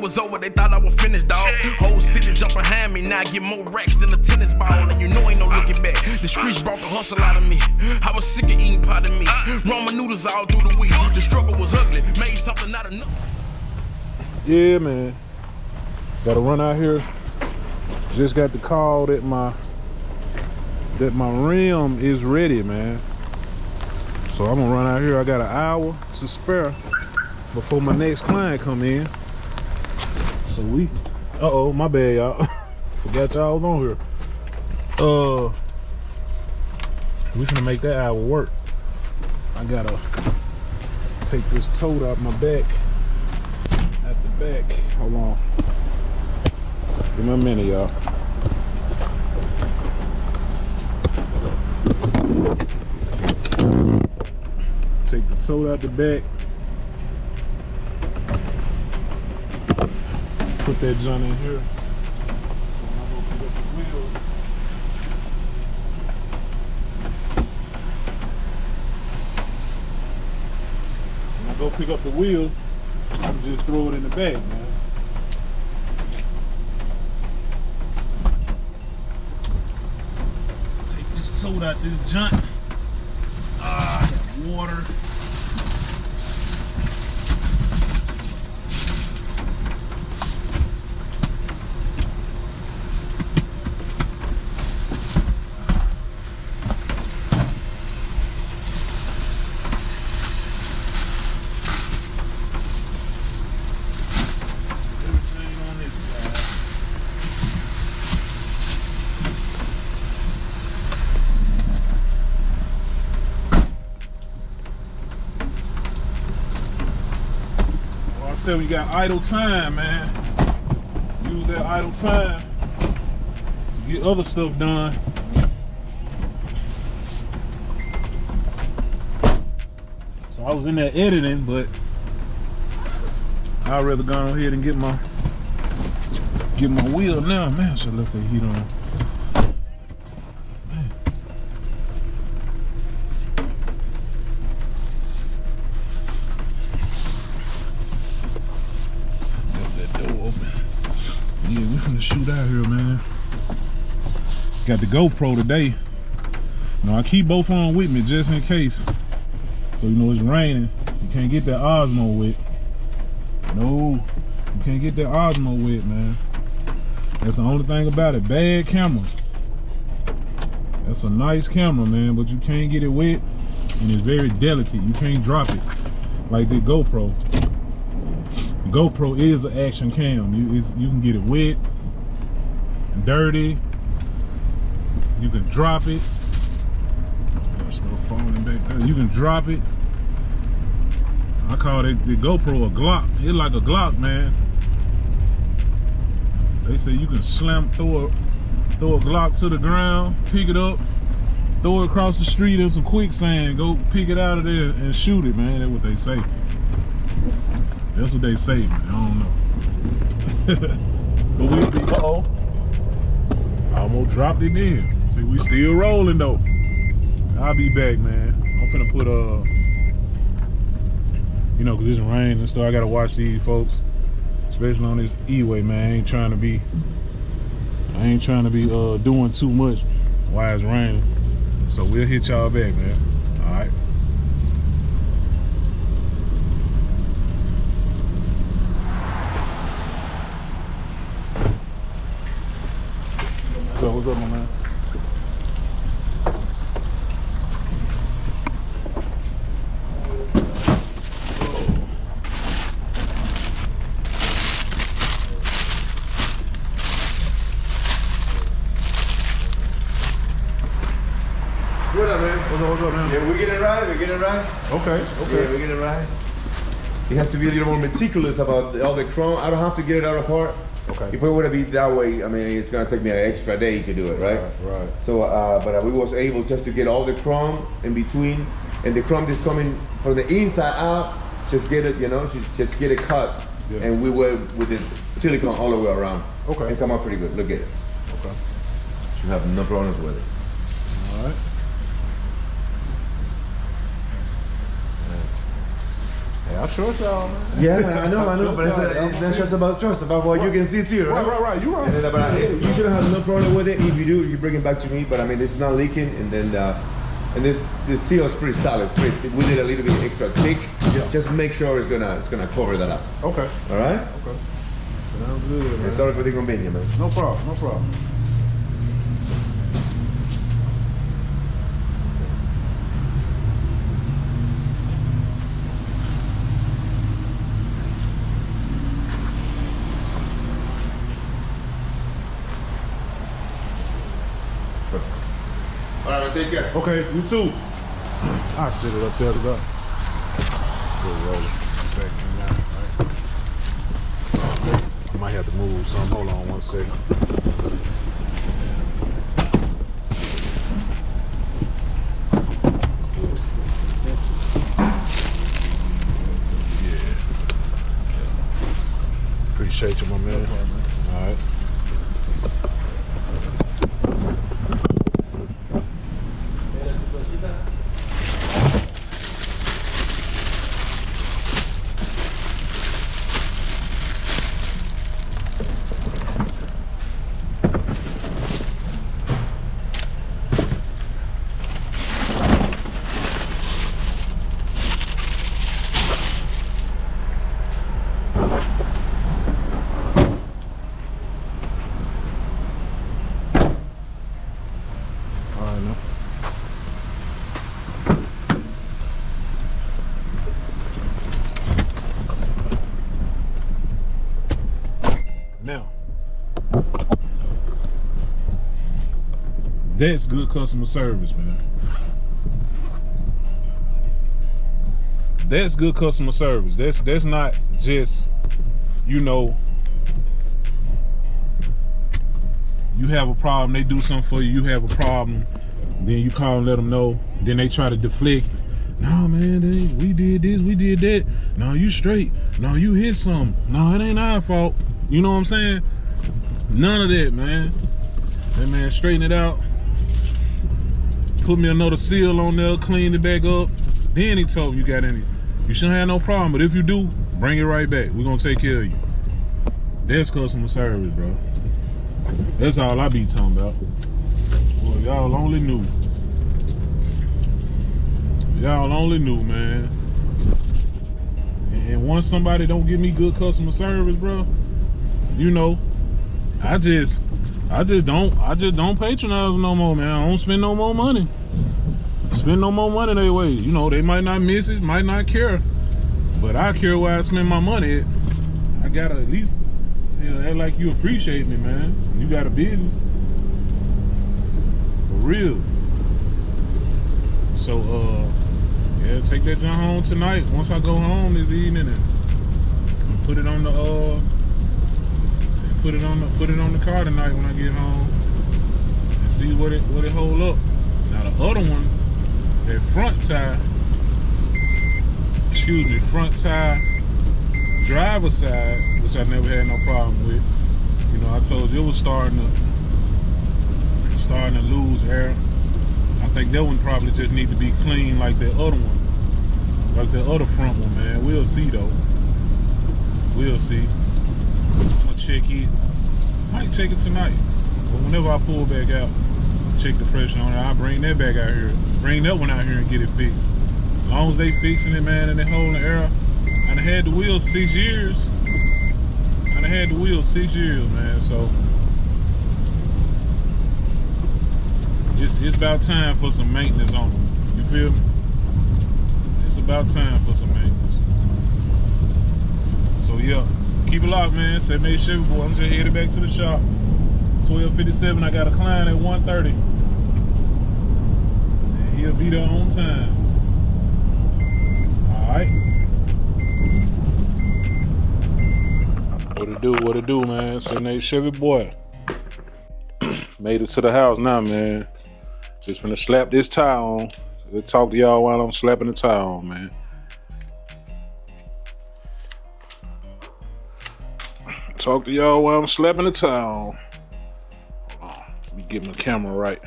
was over, they thought I was finished, dog. Whole city jump behind me, now I get more racks than a tennis ball. And you know ain't no looking back. The streets brought the hustle out of me. I was sick of eating pot of meat. Ramen noodles all through the week. The struggle was ugly, made something out of nothing. Yeah, man. Gotta run out here. Just got the call that my rim is ready, man. So I'm gonna run out here. I got an hour to spare before my next client come in. So we, uh-oh, my bad, y'all. Forgot y'all was on here. We finna make that hour work. I gotta take this tote out my back. At the back. Hold on. Give me a minute, y'all. Take the tote out the back. Put that junk in here. When I go pick up the wheel, I'm just throw it in the bag, man. Take this tote out this junk. I got water. So we got idle time, man. Use that idle time to get other stuff done. So I was in there editing, but I'd rather go ahead and get my wheel now. Man, I should left that heat on. Shoot out here, man. Got the GoPro today. Now I keep both on with me just in case. So you know it's raining. You can't get that Osmo with. No, you can't get that Osmo with, man. That's the only thing about it. Bad camera. That's a nice camera, man, but you can't get it wet, and it's very delicate. You can't drop it like the GoPro. The GoPro is an action cam. You can get it wet, dirty, you can drop it. There's stuff falling back there. You can drop it. I call it the GoPro a Glock. It's like a Glock, man. They say you can throw a Glock to the ground, pick it up, throw it across the street in some quicksand, go pick it out of there and shoot it, man. That's what they say. That's what they say, man. I don't know. But we'll be, uh-oh. I almost dropped it in. See, we still rolling though. I'll be back, man. I'm finna put you know, cause it's rain and stuff. I gotta watch these folks, especially on this E-way, man. I ain't trying to be doing too much while it's raining. So we'll hit y'all back, man. All right. So what's up, my man? What up, man? What's up, man? Yeah, we're getting right. Okay. Yeah, we're getting right. You have to be a little more meticulous about all the chrome. I don't have to get it out apart. Okay. If it would have been that way, I mean, it's gonna take me an extra day to do it, right? Right. So, but we was able just to get all the chrome in between, and the chrome is coming from the inside out. Just get it, you know, just get it cut, yeah. And we were with the silicone all the way around. Okay. It come out pretty good. Look at it. Okay. Should have no problems with it. All right. Yeah, I trust y'all, man. Yeah, I know, but it's not just about trust, about what you can see too, right? Right, you right. And then, but you should have no problem with it. If you do, you bring it back to me. But I mean, it's not leaking, and then the seal is pretty solid. We did a little bit extra thick. Yeah. Just make sure it's gonna cover that up. Okay. All right. Okay. Sounds good, man. And sorry for the inconvenience, man. No problem. No problem. All right, take care. Okay, you too. I'll sit it up there to go. Good roller. Back in now, right? I might have to move some. Hold on 1 second. Yeah. Appreciate you, my man. All right. Now, that's good customer service, man. That's good customer service. That's not just, you know, you have a problem, they do something for you, you have a problem, then you call and let them know, then they try to deflect. No, man, we did this, we did that. No, you straight. No, you hit something. No, it ain't our fault. You know what I'm saying? None of that, man. That man straighten it out. Put me another seal on there, clean it back up. Then he told me you shouldn't have no problem, but if you do, bring it right back. We're gonna take care of you. That's customer service, bro. That's all I be talking about. Boy, y'all only knew. Y'all only knew, man. And once somebody don't give me good customer service, bro, you know, I just don't patronize no more, man. I don't spend no more money. Spend no more money their way. You know, they might not miss it, might not care, but I care where I spend my money at. I gotta at least, you know, act like you appreciate me, man. You got a business. For real. So, yeah, take that junk home tonight. Once I go home this evening and put it on the put it on the car tonight when I get home and see what it hold up. Now the other one, that front tire, front tire, driver's side, which I never had no problem with. You know, I told you it was starting to lose air. I think that one probably just need to be clean like that other one, like the other front one, man. We'll see though. We'll see. I'm gonna check it. Might check it tonight, but whenever I pull back out, check the pressure on it. I'll bring that back out here. Bring that one out here and get it fixed. As long as they fixing it, man, and they holding the air. I done had the wheels 6 years. Man. So it's about time for some maintenance on them. You feel me? It's about time for some maintenance. So yeah, keep it locked, man. 78Chevyboi. I'm just headed back to the shop. 12:57. I got a client at 1:30. And he'll be there on time. All right. What it do, man? 78Chevyboi. Made it to the house now, man. Just finna slap this tire on. We'll talk to y'all while I'm slapping the tire on, man. Talk to y'all while I'm slapping the tire on. Hold on. Let me get my camera right.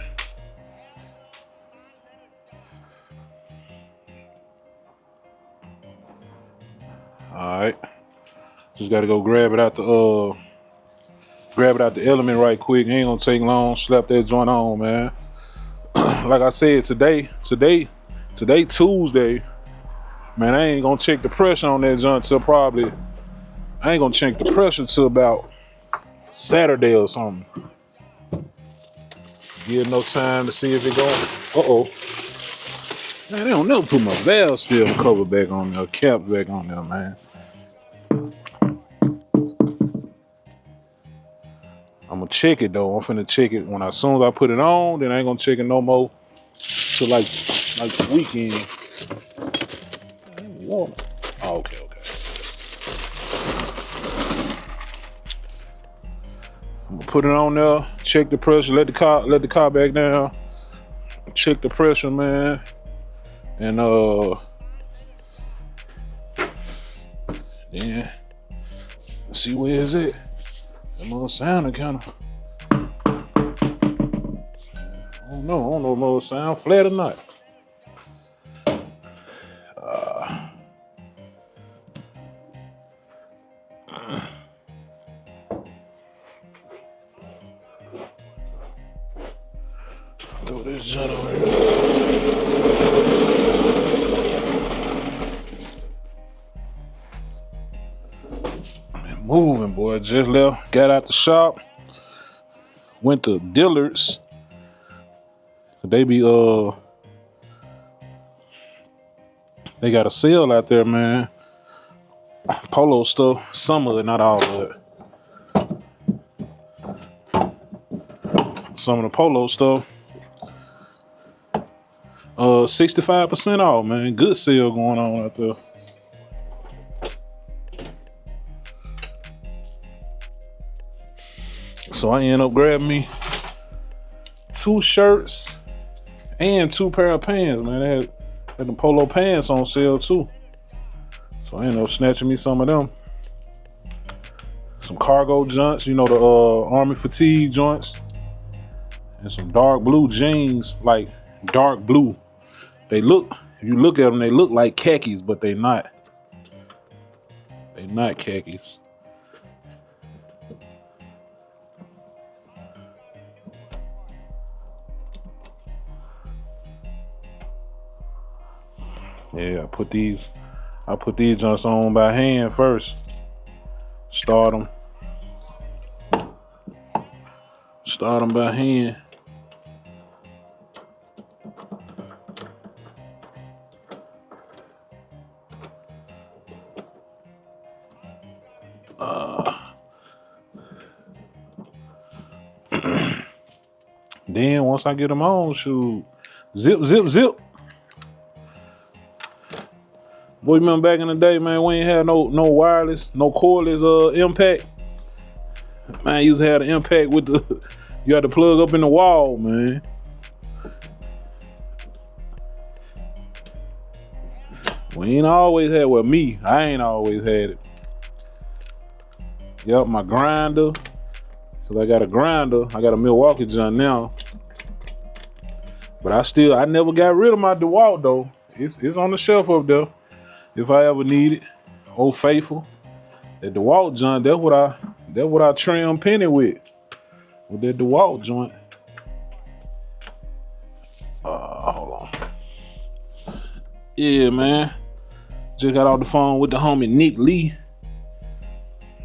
Just gotta go grab it out the element right quick. Ain't gonna take long. Slap that joint on, man. Like I said, today Tuesday, man, I ain't gonna check the pressure on that joint till probably, I ain't gonna check the pressure till about Saturday or something. Give no time to see if it going. Man, they don't never put my valve steel cover back on there, cap back on there, man. I'm gonna check it though. I'm finna check it as soon as I put it on. Then I ain't gonna check it no more till like the weekend. Oh, okay. I'm gonna put it on there. Check the pressure. Let the car back down. Check the pressure, man. And then see where is it. That mother sounding kind of. I don't know if mother sound flat or not. Throw this shit over here. Moving, boy. Just left, got out the shop, went to Dillard's. They got a sale out there, man. Polo stuff, some of it, not all of it. Some of the polo stuff, 65% off, man. Good sale going on out there. So I ended up grabbing me 2 shirts and 2 pair of pants, man. They had the polo pants on sale too. So I ended up snatching me some of them. Some cargo joints, you know, the army fatigue joints. And some dark blue jeans, like dark blue. They look, if you look at them, they look like khakis, but they not. They not khakis. Yeah, I put these joints on by hand first. Start them by hand. Then once I get them on, shoot, zip. Boy, remember back in the day, man, we ain't had no wireless, no cordless impact. Man, you used to have the impact with you had to plug up in the wall, man. We ain't always had, well, me, I ain't always had it. Yep, my grinder, cause I got a grinder, I got a Milwaukee joint now. But I never got rid of my DeWalt though. It's on the shelf up there. If I ever need it, Old Faithful, that DeWalt joint, that's what I trim Penny with that DeWalt joint. Hold on. Yeah, man. Just got off the phone with the homie Nick Lee.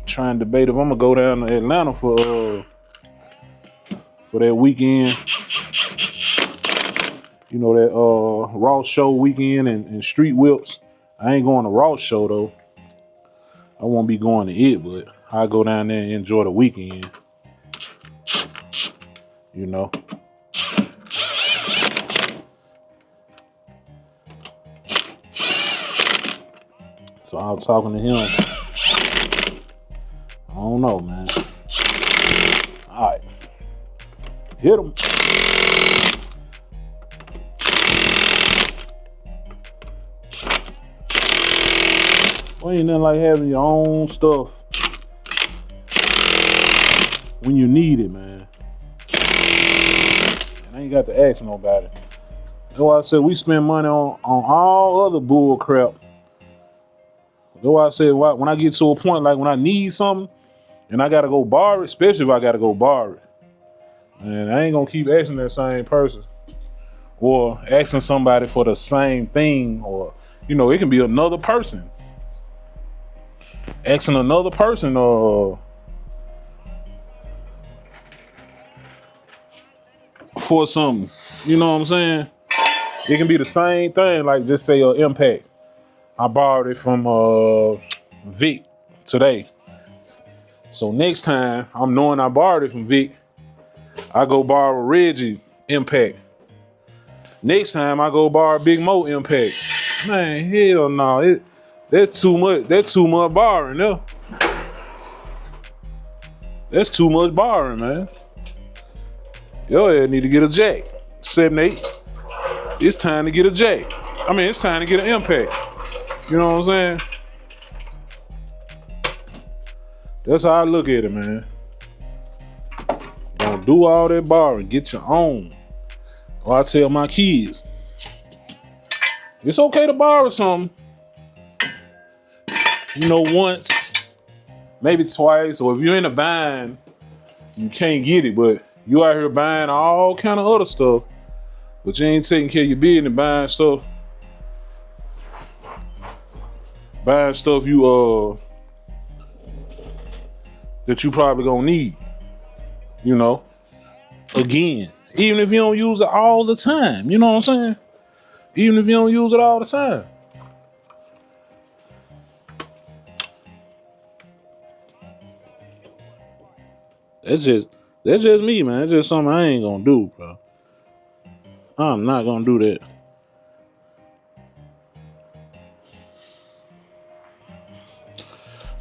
Trying to debate if I'm gonna go down to Atlanta for that weekend. You know, that Ross show weekend and Street Whips. I ain't going to Ross show though. I won't be going to it, but I'll go down there and enjoy the weekend. You know. So I was talking to him. I don't know, man. All right. Hit him. Well, ain't nothing like having your own stuff when you need it, man. And I ain't got to ask nobody. That's why I said we spend money on all other bull crap. That's why I said when I get to a point like when I need something and I gotta go borrow it, especially if I gotta go borrow it. And I ain't gonna keep asking that same person or asking somebody for the same thing, or you know, it can be another person. Asking another person for something. You know what I'm saying? It can be the same thing, like just say Impact. I borrowed it from Vic today. So next time, I'm knowing I borrowed it from Vic, I go borrow Reggie Impact. Next time I go borrow Big Mo Impact. Man, hell no. That's too much. That's too much borrowing, yeah. That's too much borrowing, man. Yo, I need to get a jack. 78. It's time to get a jack. I mean, it's time to get an Impact. You know what I'm saying? That's how I look at it, man. Don't do all that borrowing. Get your own. Or I tell my kids, it's okay to borrow something. You know, once, maybe twice, or if you're in a bind, you can't get it, but you out here buying all kind of other stuff, but you ain't taking care of your business buying stuff. Buying stuff that you probably gonna need, you know, again, even if you don't use it all the time, you know what I'm saying? Even if you don't use it all the time. That's just me, man. That's just something I ain't gonna do, bro. I'm not gonna do that.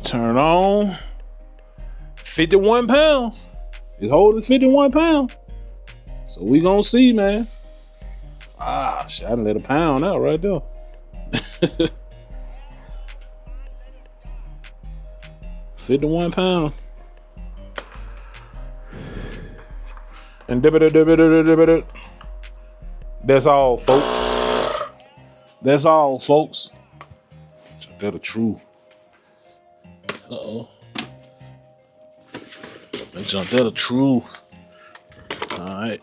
Turn on. 51 pounds. It's holding 51 pounds. So we gonna see, man. Ah, shit, I done let a pound out right there. £51. And that's all, folks. That's all, folks. That's the truth. Uh-oh. Let's jump that the truth. Alright.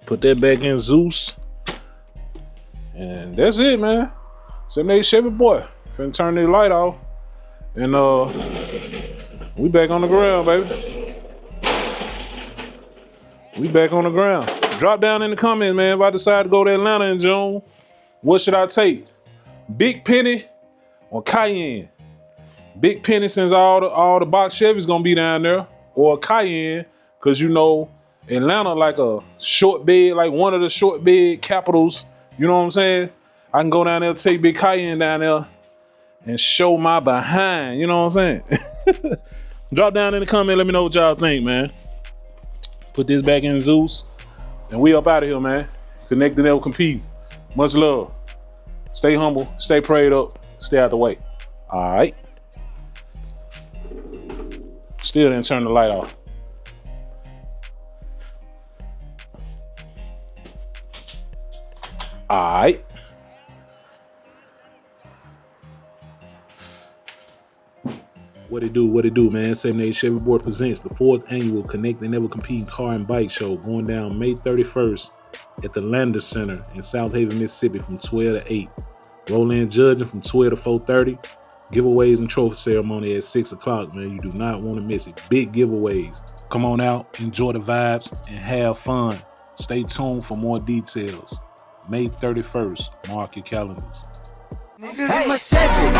Put that back in Zeus. And that's it, man. 78Chevyboi. Finna turn the light off. And we back on the ground, baby. We back on the ground. Drop down in the comments, man. If I decide to go to Atlanta in June, what should I take? Big Penny or Cayenne? Big Penny, since all the box Chevys gonna be down there, or Cayenne, cause you know Atlanta like a short bed, like one of the short bed capitals. You know what I'm saying? I can go down there, take Big Cayenne down there, and show my behind. You know what I'm saying? Drop down in the comment. Let me know what y'all think, man. Put this back in Zeus, and we up out of here, man. Connect and never compete. Much love. Stay humble. Stay prayed up. Stay out the way. All right. Still didn't turn the light off. All right. What it do, man? 78Chevyboi presents the 4th annual Connect and Never Compete Car and Bike Show, going down May 31st at the Lander Center in Southaven, Mississippi from 12 to 8. Roll in judging from 12 to 4:30. Giveaways and trophy ceremony at 6 o'clock, man. You do not want to miss it. Big giveaways. Come on out, enjoy the vibes, and have fun. Stay tuned for more details. May 31st. Mark your calendars. I'm a 7,